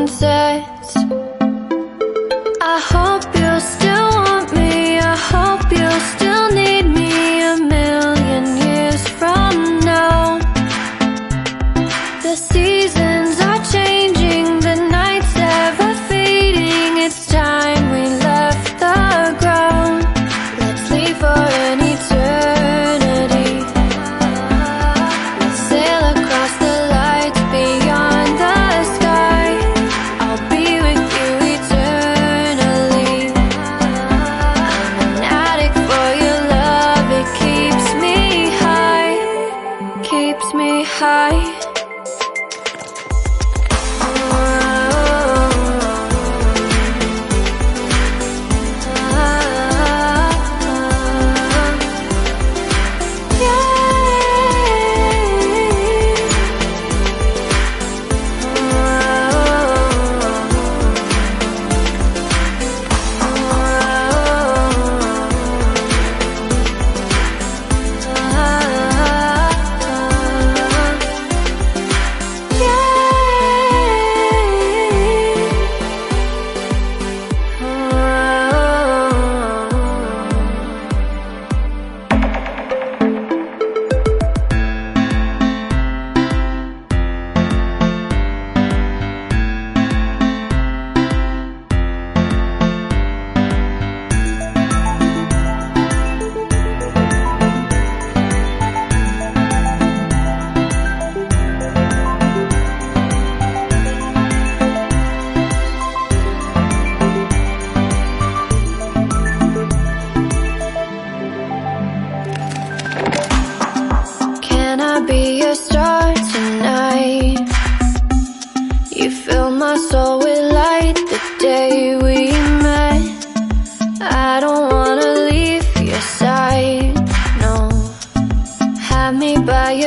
sunsets. I hope you'll still want me, I hope you'll still need me 1,000,000 years from now. The seasons are changing, the nights ever fading. It's time we left the ground. Let's leave for an eternity. Let's sail across the lights beyond the sky. I'll be with you eternally. I'm an addict for your love, it keeps me high, keeps me high. Can I be your star tonight? You fill my soul with light the day we met. I don't wanna leave your side, no. Have me by your